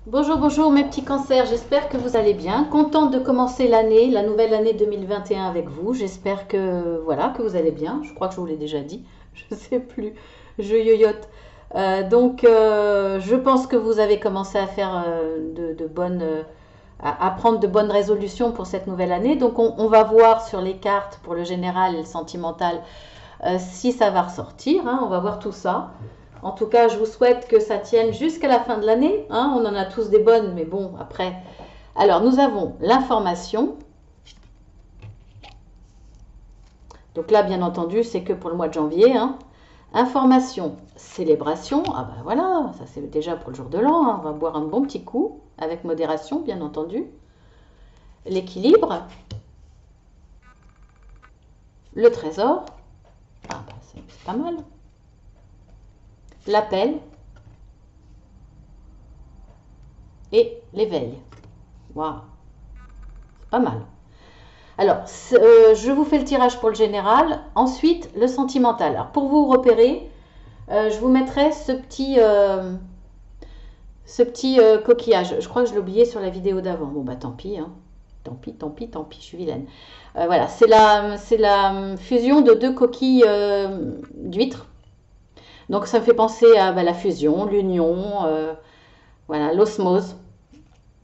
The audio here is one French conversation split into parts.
Bonjour, bonjour mes petits cancers, j'espère que vous allez bien. Contente de commencer l'année, la nouvelle année 2021 avec vous. J'espère que voilà, que vous allez bien. Je crois que je vous l'ai déjà dit, je ne sais plus, je yoyote. Je pense que vous avez commencé à faire de bonnes, à prendre de bonnes résolutions pour cette nouvelle année. Donc on va voir sur les cartes pour le général et le sentimental si ça va ressortir, hein, on va voir tout ça. En tout cas, je vous souhaite que ça tienne jusqu'à la fin de l'année, hein. On en a tous des bonnes, mais bon, après. Alors, nous avons l'information. Donc là, bien entendu, c'est que pour le mois de janvier, hein. Information, célébration. Ah ben voilà, ça c'est déjà pour le jour de l'an, hein. On va boire un bon petit coup, avec modération, bien entendu. L'équilibre. Le trésor. Ah ben c'est pas mal. L'appel. Et l'éveil. Waouh, c'est pas mal. Alors, je vous fais le tirage pour le général. Ensuite, le sentimental. Alors, pour vous repérer, je vous mettrai ce petit coquillage. Je crois que je l'ai oublié sur la vidéo d'avant. Bon, bah tant pis, hein. Tant pis, tant pis, tant pis, je suis vilaine. Voilà, c'est la fusion de deux coquilles d'huîtres. Donc, ça me fait penser à la fusion, l'union, voilà, l'osmose.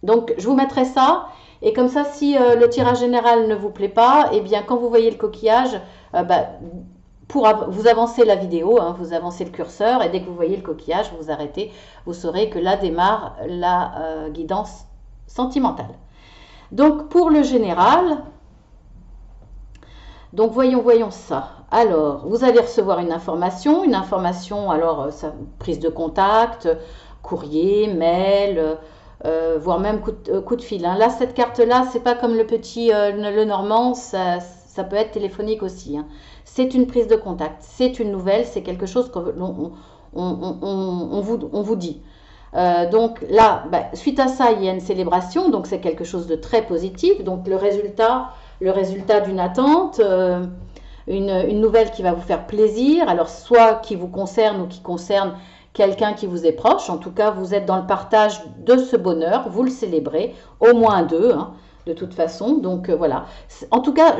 Donc, je vous mettrai ça. Et comme ça, si le tirage général ne vous plaît pas, eh bien, quand vous voyez le coquillage, vous avancez la vidéo, hein, vous avancez le curseur, et dès que vous voyez le coquillage, vous arrêtez. Vous saurez que là démarre la guidance sentimentale. Donc, pour le général, donc voyons ça. Alors, vous allez recevoir une information, alors, prise de contact, courrier, mail, voire même coup de fil, hein. Là, cette carte-là, c'est pas comme le normand, ça peut être téléphonique aussi, hein. C'est une prise de contact, c'est une nouvelle, c'est quelque chose qu'on on vous dit. Donc là, suite à ça, il y a une célébration, donc c'est quelque chose de très positif. Donc le résultat d'une attente, une nouvelle qui va vous faire plaisir, alors soit qui vous concerne ou qui concerne quelqu'un qui vous est proche. En tout cas, vous êtes dans le partage de ce bonheur, vous le célébrez, au moins deux, hein, de toute façon. Donc voilà. En tout cas,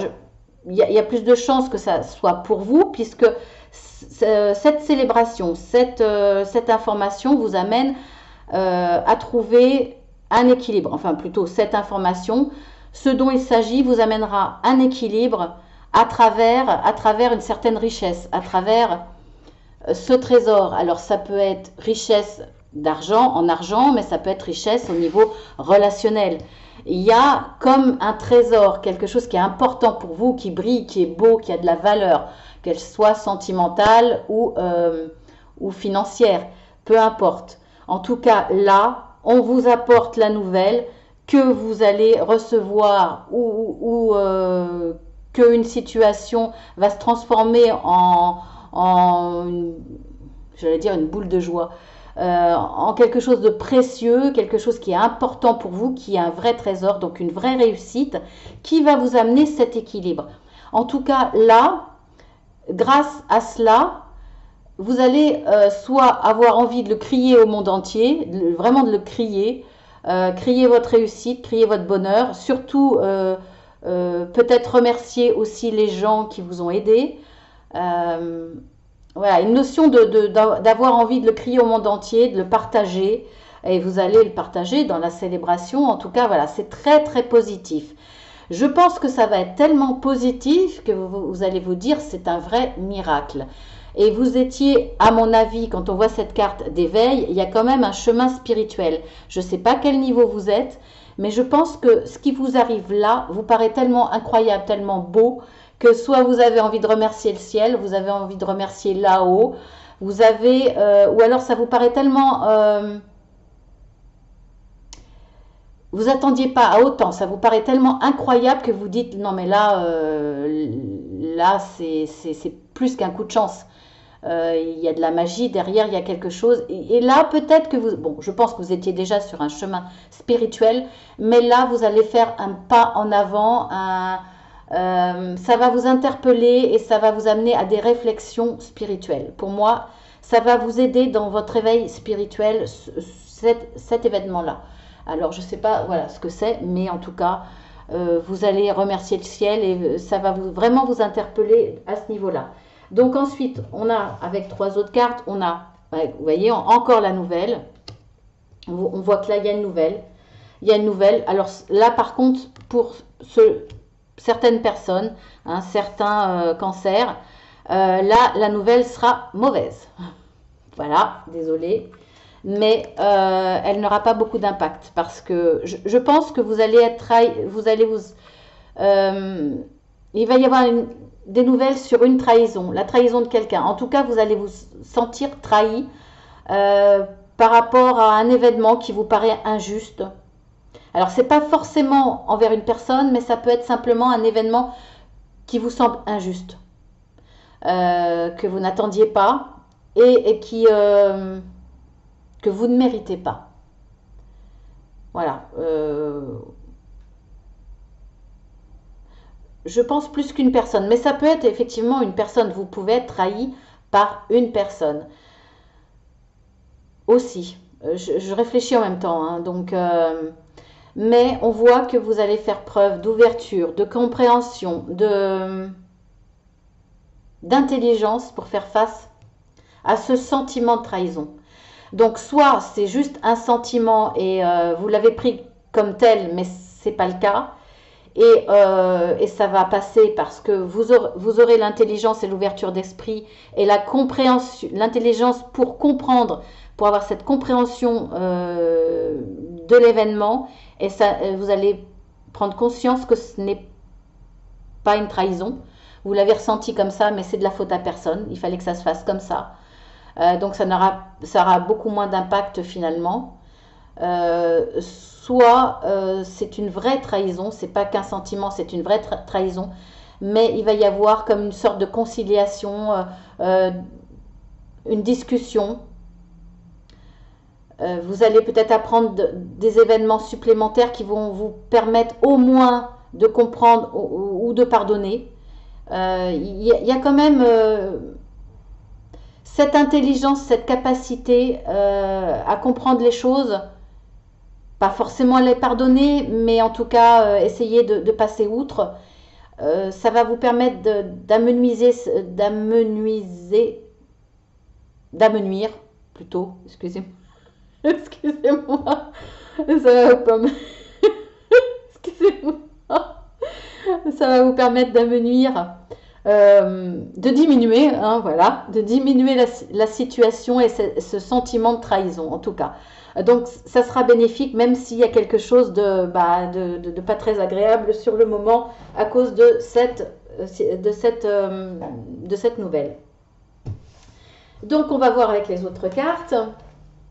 il y a plus de chances que ça soit pour vous, puisque cette célébration, cette information vous amène à trouver un équilibre. Enfin, plutôt, cette information, ce dont il s'agit, vous amènera un équilibre à travers une certaine richesse, à travers ce trésor. Alors, ça peut être richesse d'argent, en argent, mais ça peut être richesse au niveau relationnel. Il y a comme un trésor, quelque chose qui est important pour vous, qui brille, qui est beau, qui a de la valeur, qu'elle soit sentimentale ou financière, peu importe. En tout cas, là, on vous apporte la nouvelle que vous allez recevoir ou qu'une situation va se transformer en j'allais dire une boule de joie, en quelque chose de précieux, quelque chose qui est important pour vous, qui est un vrai trésor, donc une vraie réussite, qui va vous amener cet équilibre. En tout cas, là, grâce à cela, vous allez soit avoir envie de le crier au monde entier, vraiment de le crier, crier votre réussite, crier votre bonheur, surtout peut-être remercier aussi les gens qui vous ont aidé. Voilà, une notion d'avoir envie de le crier au monde entier, de le partager, et vous allez le partager dans la célébration. En tout cas, voilà, c'est très très positif. Je pense que ça va être tellement positif que vous allez vous dire c'est un vrai miracle. Et vous étiez, à mon avis, quand on voit cette carte d'éveil, il y a quand même un chemin spirituel. Je ne sais pas quel niveau vous êtes, mais je pense que ce qui vous arrive là vous paraît tellement incroyable, tellement beau, que soit vous avez envie de remercier le ciel, vous avez envie de remercier là-haut, ou alors ça vous paraît tellement vous attendiez pas à autant, ça vous paraît tellement incroyable que vous dites non mais là c'est plus qu'un coup de chance. Il y a de la magie derrière, il y a quelque chose. Et là, peut-être que bon, je pense que vous étiez déjà sur un chemin spirituel, mais là, vous allez faire un pas en avant. Ça va vous interpeller et ça va vous amener à des réflexions spirituelles. Pour moi, ça va vous aider dans votre éveil spirituel. cet événement-là. Alors, je ne sais pas voilà, ce que c'est, mais en tout cas, vous allez remercier le ciel et ça va vraiment vous interpeller à ce niveau-là. Donc ensuite, on a, avec 3 autres cartes, on a, vous voyez, encore la nouvelle. On voit que là, il y a une nouvelle. Il y a une nouvelle. Alors là, par contre, pour certaines personnes, certains cancers, là, la nouvelle sera mauvaise. Voilà, désolée. Mais elle n'aura pas beaucoup d'impact parce que je pense que vous allez être trahi, il va y avoir des nouvelles sur une trahison, la trahison de quelqu'un. En tout cas, vous allez vous sentir trahi par rapport à un événement qui vous paraît injuste. Alors, c'est pas forcément envers une personne, mais ça peut être simplement un événement qui vous semble injuste, que vous n'attendiez pas et qui que vous ne méritez pas. Voilà. Je pense plus qu'une personne, mais ça peut être effectivement une personne. Vous pouvez être trahi par une personne aussi. Je réfléchis en même temps, donc, mais on voit que vous allez faire preuve d'ouverture, de compréhension, d'intelligence pour faire face à ce sentiment de trahison. Donc, soit c'est juste un sentiment et vous l'avez pris comme tel, mais c'est pas le cas. Et ça va passer parce que vous aurez l'intelligence et l'ouverture d'esprit et la compréhension, l'intelligence pour comprendre, pour avoir cette compréhension de l'événement. Et ça, vous allez prendre conscience que ce n'est pas une trahison. Vous l'avez ressenti comme ça, mais c'est de la faute à personne. Il fallait que ça se fasse comme ça. Donc ça aura beaucoup moins d'impact finalement. Soit c'est une vraie trahison, c'est pas qu'un sentiment, c'est une vraie trahison, mais il va y avoir comme une sorte de conciliation, une discussion. Vous allez peut-être apprendre des événements supplémentaires qui vont vous permettre au moins de comprendre ou de pardonner. Il y a quand même cette intelligence, cette capacité à comprendre les choses, pas forcément les pardonner, mais en tout cas essayer de passer outre. Ça va vous permettre d'amenuire plutôt, excusez-moi, excusez-moi, ça va pas excusez-moi, ça va vous permettre d'amenuire, de diminuer, voilà, de diminuer la situation et ce sentiment de trahison en tout cas. Donc ça sera bénéfique même s'il y a quelque chose de pas très agréable sur le moment à cause de cette nouvelle. Donc on va voir avec les autres cartes.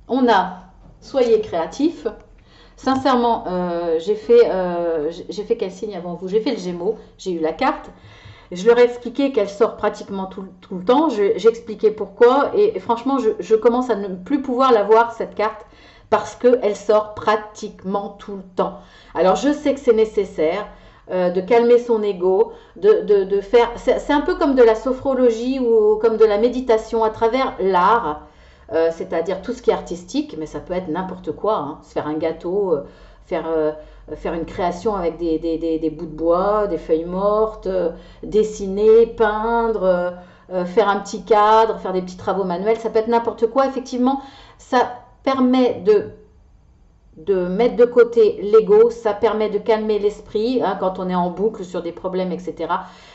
On a soyez créatif. Sincèrement, j'ai fait quel signe avant vous? J'ai fait le Gémeaux, j'ai eu la carte. Je leur ai expliqué qu'elle sort pratiquement tout le temps. J'ai expliqué pourquoi. Et franchement, je commence à ne plus pouvoir la voir, cette carte, parce qu'elle sort pratiquement tout le temps. Alors, je sais que c'est nécessaire de calmer son ego, de faire... C'est un peu comme de la sophrologie ou comme de la méditation à travers l'art, c'est-à-dire tout ce qui est artistique, mais ça peut être n'importe quoi. Se faire un gâteau, faire une création avec des bouts de bois, des feuilles mortes, dessiner, peindre, faire un petit cadre, faire des petits travaux manuels, ça peut être n'importe quoi. Effectivement, ça permet de mettre de côté l'ego, ça permet de calmer l'esprit quand on est en boucle sur des problèmes, etc.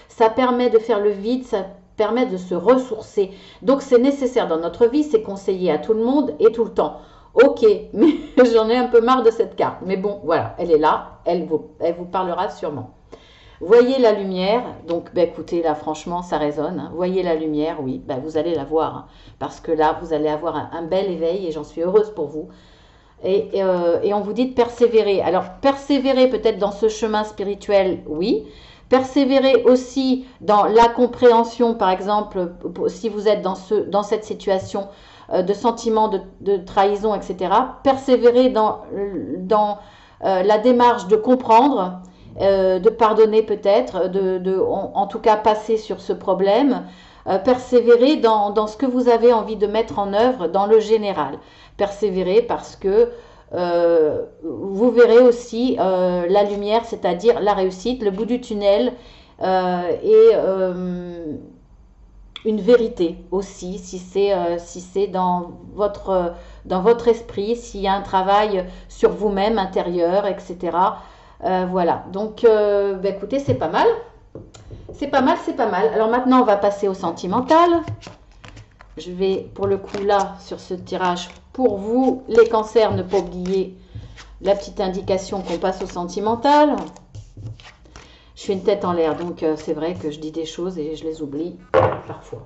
Ça permet de faire le vide, ça permet de se ressourcer. Donc c'est nécessaire dans notre vie, c'est conseillé à tout le monde et tout le temps. Ok, mais j'en ai un peu marre de cette carte. Mais bon, voilà, elle est là, elle vous parlera sûrement. Voyez la lumière, donc écoutez, là franchement, ça résonne. Voyez la lumière, oui, vous allez la voir. Parce que là, vous allez avoir un bel éveil et j'en suis heureuse pour vous. Et on vous dit de persévérer. Alors, persévérer peut-être dans ce chemin spirituel, oui. Persévérer aussi dans la compréhension, par exemple, si vous êtes dans cette situation de sentiment de trahison, etc. Persévérer dans la démarche de comprendre, de pardonner peut-être, en tout cas passer sur ce problème. persévérer dans ce que vous avez envie de mettre en œuvre dans le général. Persévérer parce que vous verrez aussi la lumière, c'est-à-dire la réussite, le bout du tunnel et une vérité aussi, si c'est dans votre esprit, s'il y a un travail sur vous-même intérieur, etc. Voilà, donc écoutez, c'est pas mal. C'est pas mal, c'est pas mal. Alors maintenant, on va passer au sentimental. Je vais, pour le coup, là, sur ce tirage, pour vous, les cancers, ne pas oublier la petite indication qu'on passe au sentimental. Je fais une tête en l'air, donc c'est vrai que je dis des choses et je les oublie parfois.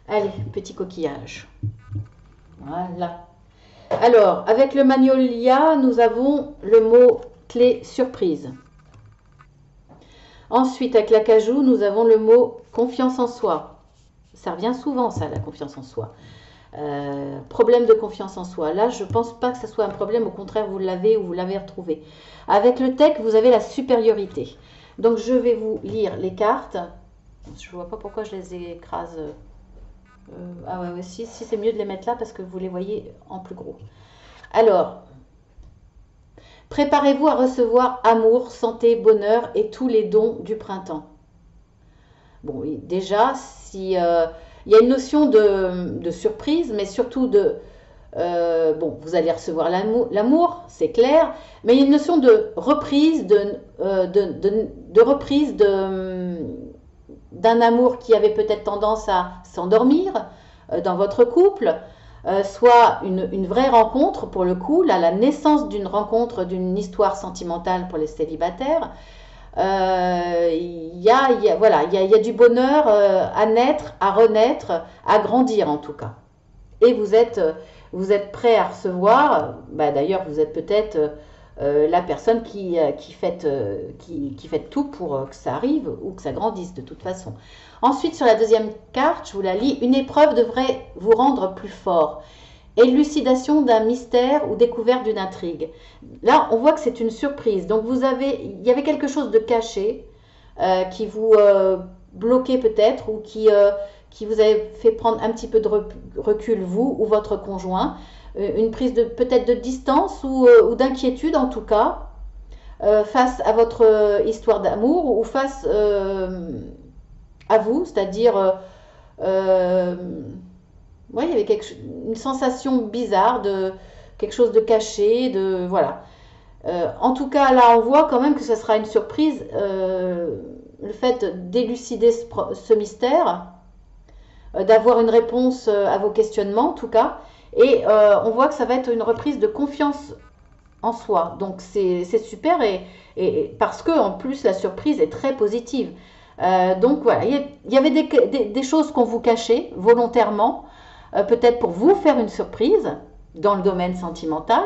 Allez, petit coquillage. Voilà. Alors, avec le magnolia, nous avons le mot clé surprise. Ensuite, avec l'acajou, nous avons le mot confiance en soi. Ça revient souvent, ça, la confiance en soi. Problème de confiance en soi. Là, je ne pense pas que ce soit un problème. Au contraire, vous l'avez ou vous l'avez retrouvé. Avec le tech, vous avez la supériorité. Donc, je vais vous lire les cartes. Je ne vois pas pourquoi je les écrase. Ah ouais, si c'est mieux de les mettre là parce que vous les voyez en plus gros. Alors, préparez-vous à recevoir amour, santé, bonheur et tous les dons du printemps. Bon, déjà, si il y a une notion de surprise, mais surtout bon, vous allez recevoir l'amour, c'est clair, mais il y a une notion de reprise, de reprise d'un amour qui avait peut-être tendance à s'endormir dans votre couple, soit une vraie rencontre pour le coup, là, la naissance d'une rencontre, d'une histoire sentimentale pour les célibataires. Voilà, il y a du bonheur à naître, à renaître, à grandir en tout cas. Et vous êtes prêt à recevoir, d'ailleurs vous êtes peut-être la personne qui fait tout pour que ça arrive ou que ça grandisse de toute façon. Ensuite, sur la deuxième carte, je vous la lis, une épreuve devrait vous rendre plus fort. Élucidation d'un mystère ou découverte d'une intrigue. Là, on voit que c'est une surprise. Donc, il y avait quelque chose de caché qui vous bloquait peut-être ou qui vous avait fait prendre un petit peu de recul, vous ou votre conjoint. Une prise peut-être de distance ou d'inquiétude en tout cas, face à votre histoire d'amour ou face à vous, c'est-à-dire... ouais, il y avait une sensation bizarre de quelque chose de caché, voilà. En tout cas, là, on voit quand même que ce sera une surprise, le fait d'élucider ce mystère, d'avoir une réponse à vos questionnements, en tout cas, et on voit que ça va être une reprise de confiance en soi. Donc, c'est super, et parce que en plus, la surprise est très positive. Donc, voilà, il y avait des choses qu'on vous cachait volontairement, peut-être pour vous faire une surprise dans le domaine sentimental,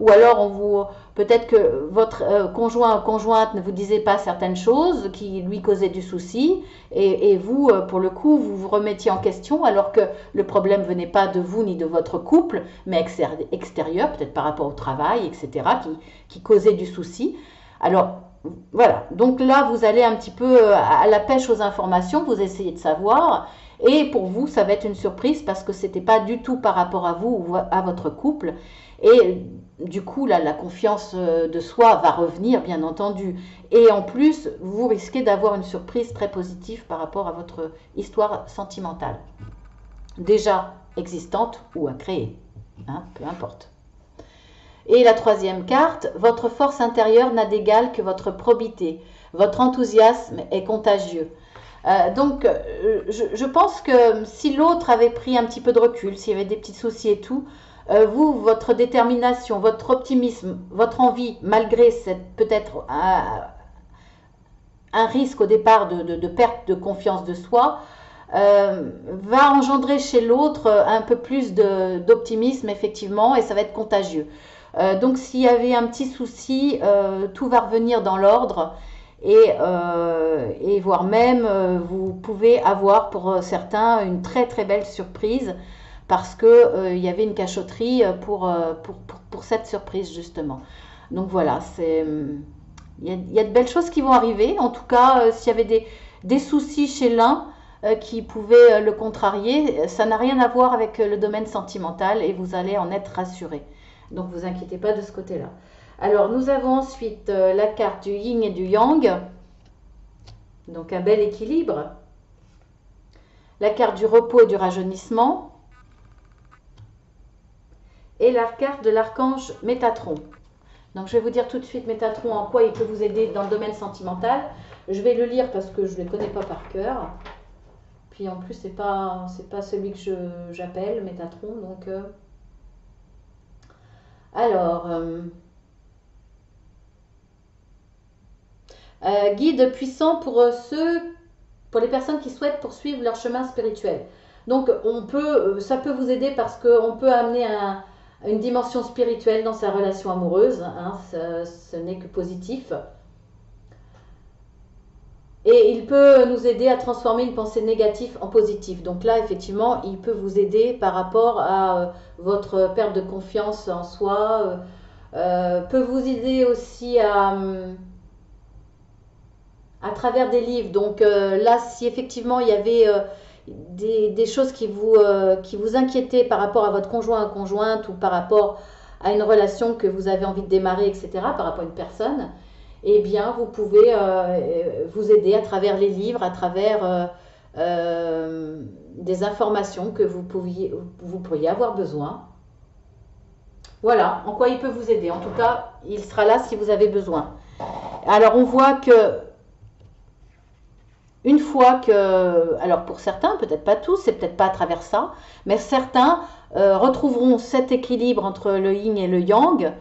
ou alors peut-être que votre conjoint ou conjointe ne vous disait pas certaines choses qui lui causaient du souci, et vous, pour le coup, vous vous remettiez en question alors que le problème venait pas de vous ni de votre couple, mais extérieur, peut-être par rapport au travail, etc., qui causait du souci. Alors, voilà, donc là, vous allez un petit peu à la pêche aux informations, vous essayez de savoir. Et pour vous, ça va être une surprise parce que ce n'était pas du tout par rapport à vous ou à votre couple. Et du coup, là, la confiance de soi va revenir, bien entendu. Et en plus, vous risquez d'avoir une surprise très positive par rapport à votre histoire sentimentale. Déjà existante ou à créer, hein, peu importe. Et la troisième carte, votre force intérieure n'a d'égal que votre probité. Votre enthousiasme est contagieux. Donc, je pense que si l'autre avait pris un petit peu de recul, s'il y avait des petits soucis et tout, vous, votre détermination, votre optimisme, votre envie, malgré peut-être un risque au départ de perte de confiance de soi, va engendrer chez l'autre un peu plus d'optimisme, effectivement, et ça va être contagieux. Donc, s'il y avait un petit souci, tout va revenir dans l'ordre. Et voire même, vous pouvez avoir pour certains une très très belle surprise parce qu'il y avait une cachotterie pour cette surprise justement. Donc voilà, il y a de belles choses qui vont arriver. En tout cas, s'il y avait des soucis chez l'un, qui pouvaient le contrarier. Ça n'a rien à voir avec le domaine sentimental et vous allez en être rassuré. Donc vous inquiétez pas de ce côté-là. Alors nous avons ensuite la carte du yin et du yang. Donc un bel équilibre. La carte du repos et du rajeunissement. Et la carte de l'archange Métatron. Donc je vais vous dire tout de suite Métatron en quoi il peut vous aider dans le domaine sentimental. Je vais le lire parce que je ne le connais pas par cœur. Puis en plus c'est pas celui que j'appelle Métatron. Donc alors guide puissant pour les personnes qui souhaitent poursuivre leur chemin spirituel. Donc ça peut vous aider parce qu'on peut amener une dimension spirituelle dans sa relation amoureuse, hein, ce n'est que positif. Et il peut nous aider à transformer une pensée négative en positive. Donc là, effectivement, il peut vous aider par rapport à votre perte de confiance en soi, peut vous aider aussi à travers des livres. Donc là, si effectivement il y avait des choses qui vous inquiétaient par rapport à votre conjoint ou conjointe ou par rapport à une relation que vous avez envie de démarrer, etc., par rapport à une personne, eh bien, vous pouvez vous aider à travers les livres, à travers des informations que vous pourriez avoir besoin. Voilà, en quoi il peut vous aider. En tout cas, il sera là si vous avez besoin. Alors, on voit que une fois que, alors pour certains, peut-être pas tous, c'est peut-être pas à travers ça, mais certains retrouveront cet équilibre entre le yin et le yang,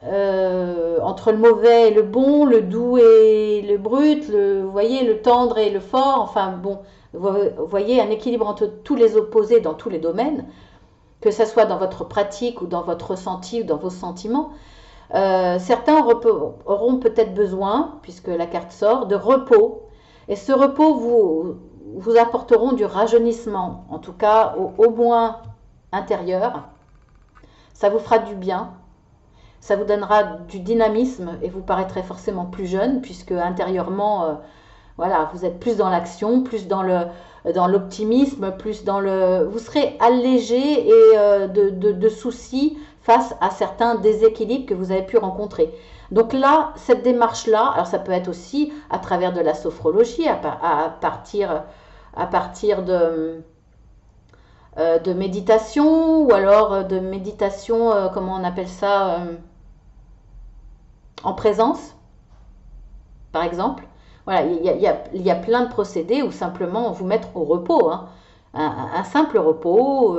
entre le mauvais et le bon, le doux et le brut, vous voyez, le tendre et le fort, enfin bon, vous voyez un équilibre entre tous les opposés dans tous les domaines, que ce soit dans votre pratique ou dans votre ressenti ou dans vos sentiments. Certains auront peut-être besoin, puisque la carte sort, de repos. Et ce repos vous apporteront du rajeunissement, en tout cas au moins intérieur. Ça vous fera du bien, ça vous donnera du dynamisme et vous paraîtrez forcément plus jeune puisque intérieurement, voilà, vous êtes plus dans l'action, plus dans l'optimisme, plus dans vous serez allégé et de soucis face à certains déséquilibres que vous avez pu rencontrer. Donc là, cette démarche-là, alors ça peut être aussi à travers de la sophrologie, à partir de méditation, ou alors de méditation, comment on appelle ça, en présence, par exemple. Voilà, il y a plein de procédés ou simplement vous mettre au repos, hein. Un simple repos,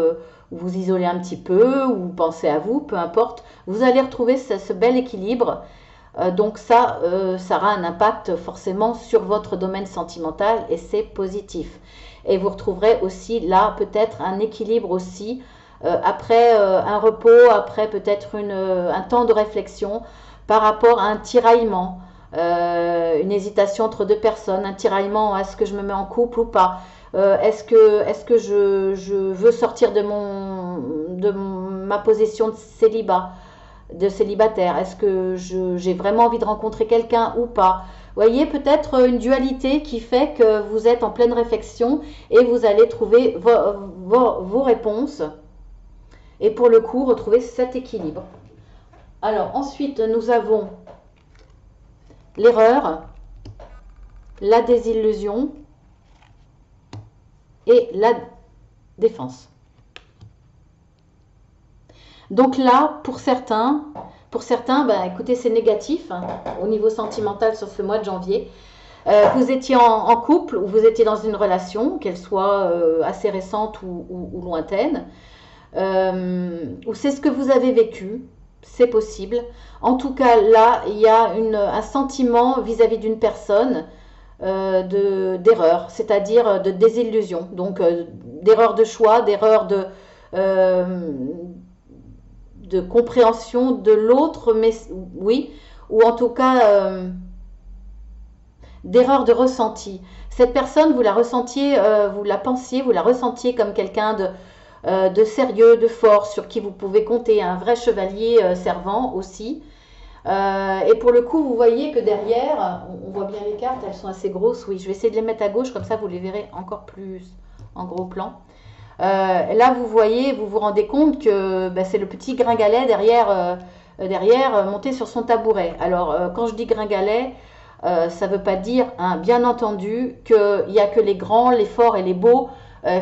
vous isolez un petit peu, ou pensez à vous, peu importe. Vous allez retrouver ce bel équilibre. Donc ça aura un impact forcément sur votre domaine sentimental et c'est positif. Et vous retrouverez aussi là peut-être un équilibre aussi après un repos, après peut-être un temps de réflexion par rapport à un tiraillement, une hésitation entre deux personnes, un tiraillement, est-ce que je me mets en couple ou pas, est-ce que je veux sortir de ma position de célibataire, est-ce que j'ai vraiment envie de rencontrer quelqu'un ou pas. Vous voyez, peut-être une dualité qui fait que vous êtes en pleine réflexion et vous allez trouver vos réponses et pour le coup retrouver cet équilibre. Alors ensuite nous avons l'erreur, la désillusion et la défense. Donc là, pour certains, écoutez, c'est négatif hein, au niveau sentimental sur ce mois de janvier. Vous étiez en couple ou vous étiez dans une relation, qu'elle soit assez récente ou lointaine, ou c'est ce que vous avez vécu, c'est possible. En tout cas, là, il y a un sentiment vis-à-vis d'une personne d'erreur, c'est-à-dire de désillusion, donc d'erreur de choix, d'erreur de compréhension de l'autre, mais oui, ou en tout cas d'erreur de ressenti. Cette personne, vous la ressentiez, vous la pensiez, vous la ressentiez comme quelqu'un de sérieux, de fort, sur qui vous pouvez compter, un vrai chevalier servant aussi. Et pour le coup, vous voyez que derrière, on voit bien les cartes, elles sont assez grosses. Oui, je vais essayer de les mettre à gauche, comme ça vous les verrez encore plus en gros plan. Là, vous voyez, vous vous rendez compte que ben, c'est le petit gringalet derrière monté sur son tabouret. Alors, quand je dis gringalet, ça ne veut pas dire, hein, bien entendu, qu'il n'y a que les grands, les forts et les beaux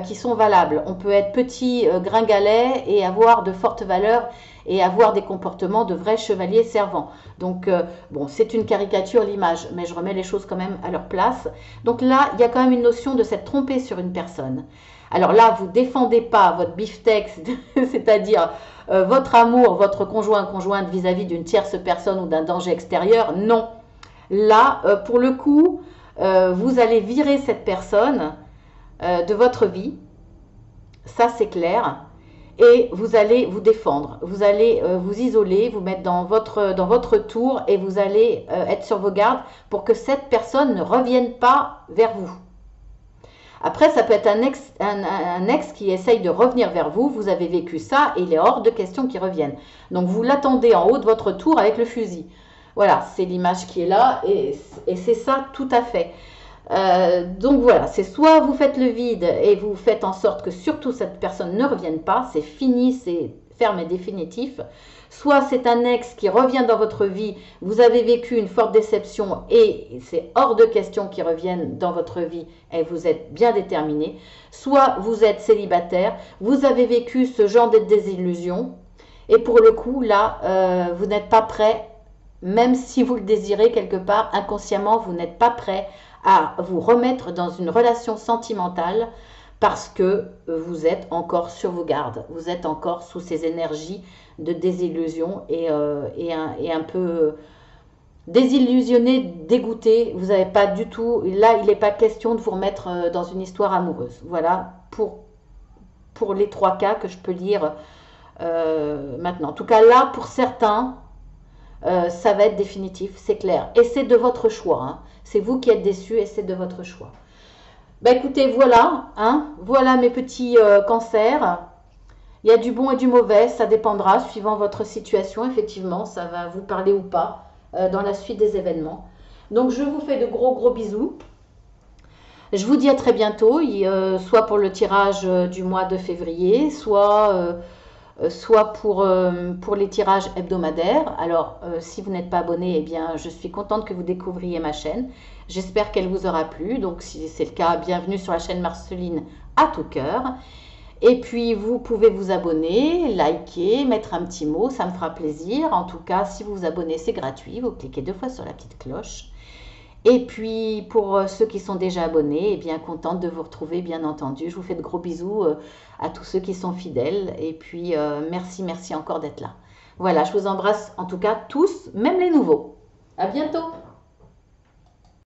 qui sont valables. On peut être petit gringalet et avoir de fortes valeurs et avoir des comportements de vrais chevaliers servants. Donc, bon, c'est une caricature, l'image, mais je remets les choses quand même à leur place. Donc là, il y a quand même une notion de s'être trompé sur une personne. Alors là, vous ne défendez pas votre beefsteak, c'est-à-dire votre amour, votre conjointe vis-à-vis d'une tierce personne ou d'un danger extérieur. Non. Là, pour le coup, vous allez virer cette personne de votre vie. Ça, c'est clair. Et vous allez vous défendre. Vous allez vous isoler, vous mettre dans votre tour et vous allez être sur vos gardes pour que cette personne ne revienne pas vers vous. Après, ça peut être un ex qui essaye de revenir vers vous. Vous avez vécu ça et il est hors de question qu'il revienne. Donc, vous l'attendez en haut de votre tour avec le fusil. Voilà, c'est l'image qui est là et c'est ça tout à fait. Donc voilà, c'est soit vous faites le vide et vous faites en sorte que surtout cette personne ne revienne pas, c'est fini, c'est ferme et définitif. Soit c'est un ex qui revient dans votre vie, vous avez vécu une forte déception et c'est hors de question qu'il revienne dans votre vie et vous êtes bien déterminé. Soit vous êtes célibataire, vous avez vécu ce genre de désillusion et pour le coup là, vous n'êtes pas prêt, même si vous le désirez quelque part, inconsciemment, vous n'êtes pas prêt à vous remettre dans une relation sentimentale parce que vous êtes encore sur vos gardes, vous êtes encore sous ces énergies de désillusion et un peu désillusionné, dégoûté. Vous n'avez pas du tout, là il n'est pas question de vous remettre dans une histoire amoureuse. Voilà pour les 3 cas que je peux lire maintenant. En tout cas là, pour certains, ça va être définitif, c'est clair. Et c'est de votre choix, hein. C'est vous qui êtes déçus et c'est de votre choix. Bah écoutez, voilà, hein, voilà mes petits cancers. Il y a du bon et du mauvais, ça dépendra suivant votre situation. Effectivement, ça va vous parler ou pas dans la suite des événements. Donc je vous fais de gros bisous. Je vous dis à très bientôt, soit pour le tirage du mois de février, soit pour les tirages hebdomadaires. Alors, si vous n'êtes pas abonné, eh bien, je suis contente que vous découvriez ma chaîne. J'espère qu'elle vous aura plu. Donc, si c'est le cas, bienvenue sur la chaîne Marceline à tout cœur. Et puis, vous pouvez vous abonner, liker, mettre un petit mot, ça me fera plaisir. En tout cas, si vous vous abonnez, c'est gratuit. Vous cliquez 2 fois sur la petite cloche. Et puis, pour ceux qui sont déjà abonnés, eh bien, contente de vous retrouver, bien entendu. Je vous fais de gros bisous à tous ceux qui sont fidèles. Et puis, merci encore d'être là. Voilà, je vous embrasse en tout cas tous, même les nouveaux. À bientôt!